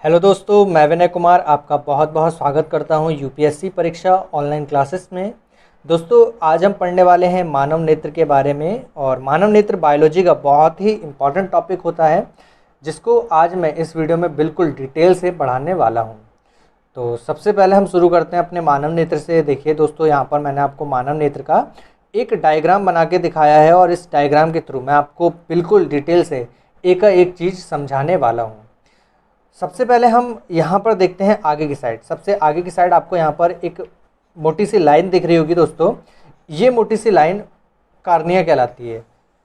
Hello दोस्तों, मैं विनय कुमार आपका बहुत बहुत स्वागत करता हूं यूपीएससी परीक्षा ऑनलाइन क्लासेस में। दोस्तों, आज हम पढ़ने वाले हैं मानव नेत्र के बारे में। और मानव नेत्र बायोलॉजी का बहुत ही इम्पॉर्टेंट टॉपिक होता है, जिसको आज मैं इस वीडियो में बिल्कुल डिटेल से पढ़ाने वाला हूं। तो सबसे पहले हम शुरू करते हैं अपने मानव नेत्र से। देखिए दोस्तों, यहाँ पर मैंने आपको मानव नेत्र का एक डायग्राम बना के दिखाया है, और इस डायग्राम के थ्रू मैं आपको बिल्कुल डिटेल से एक चीज़ समझाने वाला हूँ। सबसे पहले हम यहाँ पर देखते हैं आगे की साइड। सबसे आगे की साइड आपको यहाँ पर एक मोटी सी लाइन दिख रही होगी दोस्तों। ये मोटी सी लाइन कार्निया कहलाती है।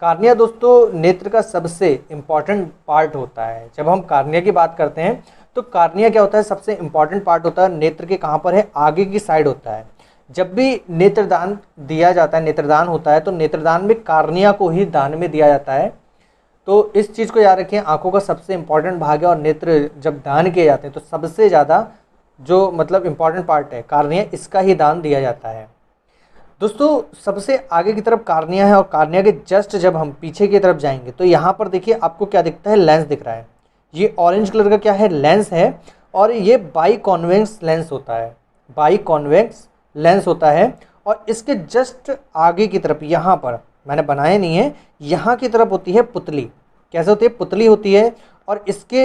कार्निया दोस्तों नेत्र का सबसे इम्पॉर्टेंट पार्ट होता है। जब हम कार्निया की बात करते हैं तो कार्निया क्या होता है, सबसे इम्पॉर्टेंट पार्ट होता है। नेत्र के कहाँ पर है, आगे की साइड होता है। जब भी नेत्रदान दिया जाता है, नेत्रदान होता है, तो नेत्रदान में कार्निया को ही दान में दिया जाता है। तो इस चीज़ को याद रखें, आंखों का सबसे इम्पॉर्टेंट भाग है, और नेत्र जब दान किए जाते हैं तो सबसे ज़्यादा जो मतलब इम्पॉर्टेंट पार्ट है कार्निया, इसका ही दान दिया जाता है। दोस्तों, सबसे आगे की तरफ कार्निया है, और कार्निया के जस्ट जब हम पीछे की तरफ जाएंगे तो यहाँ पर देखिए आपको क्या दिखता है, लेंस दिख रहा है। ये ऑरेंज कलर का क्या है, लेंस है। और ये बाई कॉन्वेक्स लेंस होता है, बाई कॉन्वेक्स लेंस होता है। और इसके जस्ट आगे की तरफ यहाँ पर मैंने बनाया नहीं है, यहाँ की तरफ होती है पुतली। कैसे होती है, पुतली होती है। और इसके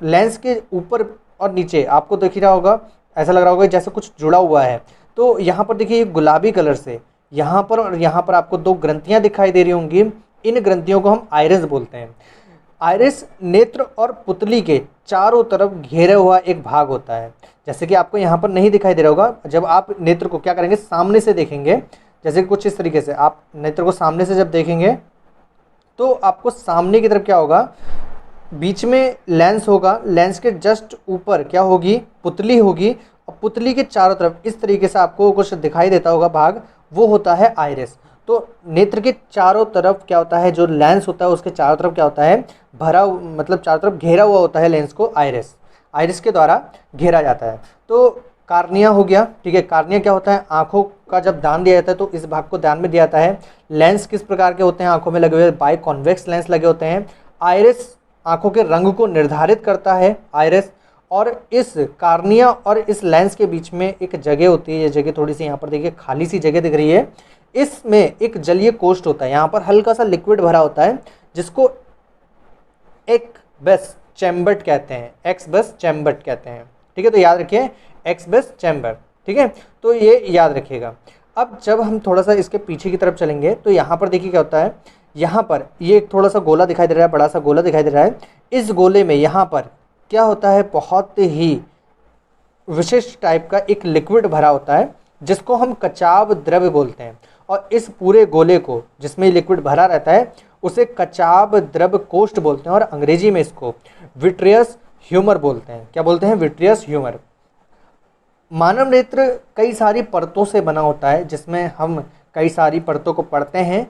लेंस के ऊपर और नीचे आपको दिख रहा होगा, ऐसा लग रहा होगा जैसे कुछ जुड़ा हुआ है। तो यहाँ पर देखिए गुलाबी कलर से यहाँ पर और यहाँ पर आपको दो ग्रंथियाँ दिखाई दे रही होंगी। इन ग्रंथियों को हम आइरिस बोलते हैं। आइरिस नेत्र और पुतली के चारों तरफ घेरा हुआ एक भाग होता है। जैसे कि आपको यहाँ पर नहीं दिखाई दे रहा होगा, जब आप नेत्र को क्या करेंगे, सामने से देखेंगे। जैसे कि कुछ इस तरीके से आप नेत्र को सामने से जब देखेंगे तो आपको सामने की तरफ क्या होगा, बीच में लेंस होगा, लेंस के जस्ट ऊपर क्या होगी, पुतली होगी। और पुतली के चारों तरफ इस तरीके से आपको कुछ दिखाई देता होगा भाग, वो होता है आइरिस। तो नेत्र के चारों तरफ क्या होता है, जो लेंस होता है उसके चारों तरफ क्या होता है, भरा मतलब चारों तरफ घेरा हुआ होता है लेंस को आइरिस। आइरिस के द्वारा घेरा जाता है। तो कार्निया हो गया, ठीक है। कार्निया क्या होता है, आंखों का जब दान दिया जाता है तो इस भाग को दान में दिया जाता है। लेंस किस प्रकार के होते हैं, आंखों में लगे हुए बाई कॉन्वेक्स लेंस लगे होते हैं। आइरिस आंखों के रंग को निर्धारित करता है, आइरिस। और इस कार्निया और इस लेंस के बीच में एक जगह होती है। ये जगह थोड़ी सी यहाँ पर देखिए खाली सी जगह दिख रही है। इसमें एक जलीय कोष्ठ होता है, यहाँ पर हल्का सा लिक्विड भरा होता है, जिसको एक्स चैम्बर्ट कहते हैं, एक्स चैम्बर्ट कहते हैं, ठीक है। तो याद रखिए एक्स चैम्बर, ठीक है। तो ये याद रखिएगा। अब जब हम थोड़ा सा इसके पीछे की तरफ चलेंगे तो यहाँ पर देखिए क्या होता है, यहाँ पर ये एक थोड़ा सा गोला दिखाई दे रहा है, बड़ा सा गोला दिखाई दे रहा है। इस गोले में यहाँ पर क्या होता है, बहुत ही विशिष्ट टाइप का एक लिक्विड भरा होता है, जिसको हम कचाव द्रव्य बोलते हैं। और इस पूरे गोले को जिसमें लिक्विड भरा रहता है उसे कचाव द्रव्य कोष्ठ बोलते हैं, और अंग्रेजी में इसको विट्रियस ह्यूमर बोलते हैं। क्या बोलते हैं, विट्रियस ह्यूमर। मानव नेत्र कई सारी परतों से बना होता है, जिसमें हम कई सारी परतों को पढ़ते हैं।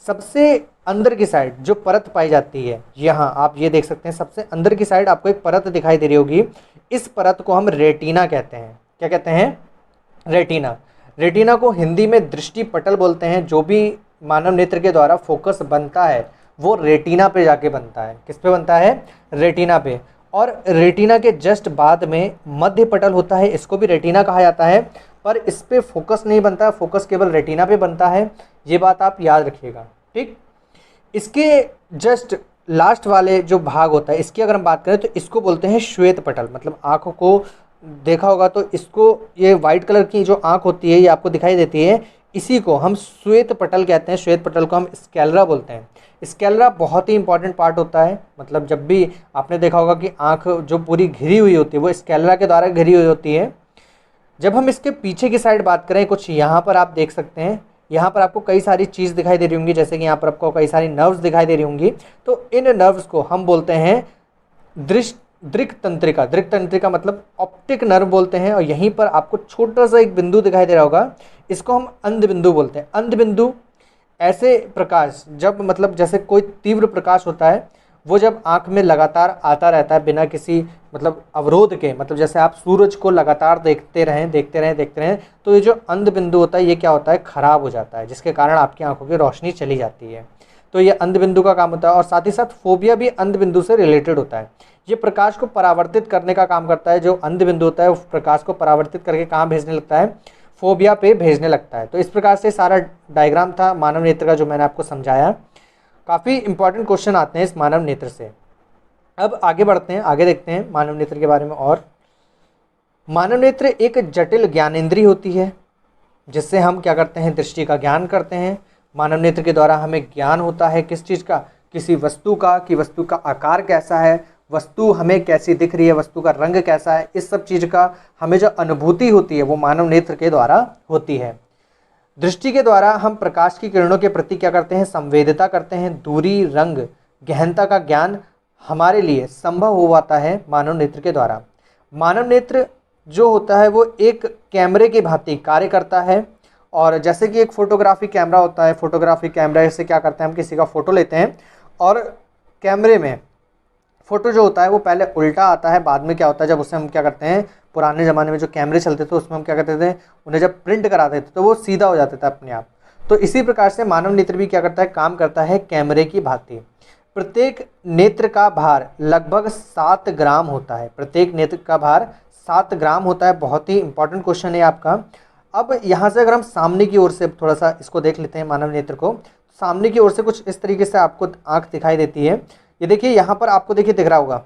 सबसे अंदर की साइड जो परत पाई जाती है, यहाँ आप ये देख सकते हैं, सबसे अंदर की साइड आपको एक परत दिखाई दे रही होगी। इस परत को हम रेटिना कहते हैं। क्या कहते हैं, रेटिना। रेटिना को हिंदी में दृष्टि पटल बोलते हैं। जो भी मानव नेत्र के द्वारा फोकस बनता है वो रेटिना पे जाके बनता है। किस पे बनता है, रेटिना पे। और रेटिना के जस्ट बाद में मध्य पटल होता है, इसको भी रेटिना कहा जाता है। पर इस पे फोकस नहीं बनता है, फोकस केवल रेटिना पे बनता है। ये बात आप याद रखिएगा, ठीक। इसके जस्ट लास्ट वाले जो भाग होता है, इसकी अगर हम बात करें तो इसको बोलते हैं श्वेत पटल। मतलब आँखों को देखा होगा तो इसको, ये वाइट कलर की जो आँख होती है ये आपको दिखाई देती है, इसी को हम श्वेत पटल कहते हैं। श्वेत पटल को हम स्कैलरा बोलते हैं। स्कैलरा बहुत ही इंपॉर्टेंट पार्ट होता है। मतलब जब भी आपने देखा होगा कि आँख जो पूरी घिरी हुई होती है वो स्कैलरा के द्वारा घिरी हुई होती है। जब हम इसके पीछे की साइड बात करें, कुछ यहाँ पर आप देख सकते हैं, यहाँ पर आपको कई सारी चीज़ दिखाई दे रही होंगी, जैसे कि यहाँ पर आपको कई सारी नर्व्स दिखाई दे रही होंगी। तो इन नर्व्स को हम बोलते हैं दृक् तंत्रिका। दृक् तंत्रिका मतलब ऑप्टिक नर्व बोलते हैं। और यहीं पर आपको छोटा सा एक बिंदु दिखाई दे रहा होगा, इसको हम अंध बिंदु बोलते हैं। अंध बिंदु ऐसे प्रकाश, जब मतलब जैसे कोई तीव्र प्रकाश होता है, वो जब आँख में लगातार आता रहता है बिना किसी मतलब अवरोध के, मतलब जैसे आप सूरज को लगातार देखते रहें, तो ये जो अंध बिंदु होता है ये क्या होता है, ख़राब हो जाता है, जिसके कारण आपकी आंखों की रोशनी चली जाती है। तो ये अंध बिंदु का काम होता है। और साथ ही साथ फोबिया भी अंध बिंदु से रिलेटेड होता है। ये प्रकाश को परावर्तित करने का काम करता है। जो अंध बिंदु होता है वो प्रकाश को परावर्तित करके कहाँ भेजने लगता है, फोबिया पे भेजने लगता है। तो इस प्रकार से सारा डायग्राम था मानव नेत्र का जो मैंने आपको समझाया। काफ़ी इंपॉर्टेंट क्वेश्चन आते हैं इस मानव नेत्र से। अब आगे बढ़ते हैं, आगे देखते हैं मानव नेत्र के बारे में। और मानव नेत्र एक जटिल ज्ञानेंद्रिय होती है जिससे हम क्या करते हैं, दृष्टि का ज्ञान करते हैं। मानव नेत्र के द्वारा हमें ज्ञान होता है किस चीज़ का, किसी वस्तु का, कि वस्तु का आकार कैसा है, वस्तु हमें कैसी दिख रही है, वस्तु का रंग कैसा है, इस सब चीज़ का हमें जो अनुभूति होती है वो मानव नेत्र के द्वारा होती है। दृष्टि के द्वारा हम प्रकाश की किरणों के प्रति क्या करते हैं, संवेदिता करते हैं। दूरी, रंग, गहनता का ज्ञान हमारे लिए संभव हो पाता है मानव नेत्र के द्वारा। मानव नेत्र जो होता है वो एक कैमरे की भांति कार्य करता है। और जैसे कि एक फोटोग्राफी कैमरा होता है, फोटोग्राफी कैमरा से क्या करते हैं, हम किसी का फ़ोटो लेते हैं और कैमरे में फ़ोटो जो होता है वो पहले उल्टा आता है, बाद में क्या होता है जब उसे हम क्या करते हैं, पुराने ज़माने में जो कैमरे चलते थे उसमें हम क्या करते थे, उन्हें जब प्रिंट कराते थे तो वो सीधा हो जाता था अपने आप। तो इसी प्रकार से मानव नेत्र भी क्या करता है, काम करता है कैमरे की भांति। प्रत्येक नेत्र का भार लगभग 7 ग्राम होता है। प्रत्येक नेत्र का भार 7 ग्राम होता है। बहुत ही इंपॉर्टेंट क्वेश्चन है आपका। अब यहाँ से अगर हम सामने की ओर से थोड़ा सा इसको देख लेते हैं मानव नेत्र को, सामने की ओर से कुछ इस तरीके से आपको आँख दिखाई देती है। ये देखिए यहाँ पर आपको देखिए दिख रहा होगा,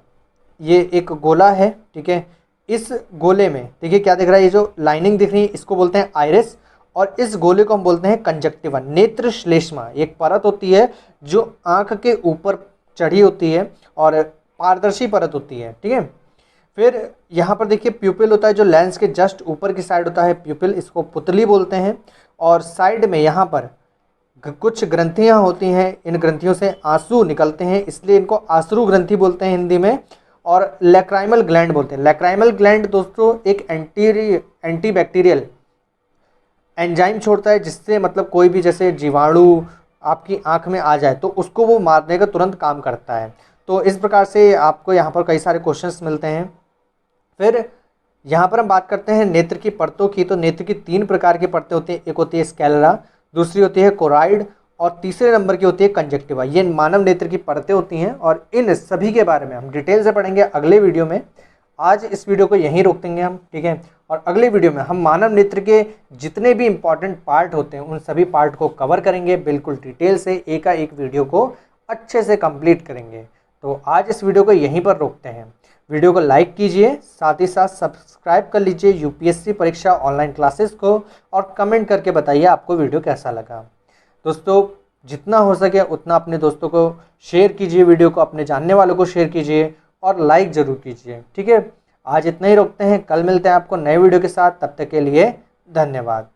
ये एक गोला है, ठीक है। इस गोले में देखिए क्या दिख रहा है, ये जो लाइनिंग दिख रही है इसको बोलते हैं आइरिस, और इस गोले को हम बोलते हैं कंजक्टिवा। नेत्र श्लेष्मा एक परत होती है जो आँख के ऊपर चढ़ी होती है और पारदर्शी परत होती है, ठीक है। फिर यहाँ पर देखिए प्यूपिल होता है जो लेंस के जस्ट ऊपर की साइड होता है, प्यूपिल, इसको पुतली बोलते हैं। और साइड में यहाँ पर कुछ ग्रंथियाँ होती हैं, इन ग्रंथियों से आंसू निकलते हैं इसलिए इनको आंसू ग्रंथि बोलते हैं हिंदी में। और लैक्राइमल ग्लैंड बोलते हैं। लैक्राइमल ग्लैंड दोस्तों एक एंटी बैक्टीरियल एंजाइम छोड़ता है जिससे मतलब कोई भी जैसे जीवाणु आपकी आंख में आ जाए तो उसको वो मारने का तुरंत काम करता है। तो इस प्रकार से आपको यहाँ पर कई सारे क्वेश्चंस मिलते हैं। फिर यहाँ पर हम बात करते हैं नेत्र की परतों की। तो नेत्र की 3 प्रकार की परतें होती हैं। एक होती है स्क्लेरा, दूसरी होती है कोराइड और तीसरे नंबर की होती है कंजक्टिवा। ये मानव नेत्र की परतें होती हैं और इन सभी के बारे में हम डिटेल से पढ़ेंगे अगले वीडियो में। आज इस वीडियो को यहीं रोक देंगे हम, ठीक है। और अगले वीडियो में हम मानव नेत्र के जितने भी इम्पॉर्टेंट पार्ट होते हैं उन सभी पार्ट को कवर करेंगे बिल्कुल डिटेल से, एक वीडियो को अच्छे से कंप्लीट करेंगे। तो आज इस वीडियो को यहीं पर रोकते हैं। वीडियो को लाइक कीजिए, साथ ही साथ सब्सक्राइब कर लीजिए यूपीएससी परीक्षा ऑनलाइन क्लासेस को, और कमेंट करके बताइए आपको वीडियो कैसा लगा। दोस्तों जितना हो सके उतना अपने दोस्तों को शेयर कीजिए, वीडियो को अपने जानने वालों को शेयर कीजिए और लाइक ज़रूर कीजिए, ठीक है। आज इतना ही रोकते हैं, कल मिलते हैं आपको नए वीडियो के साथ। तब तक के लिए धन्यवाद।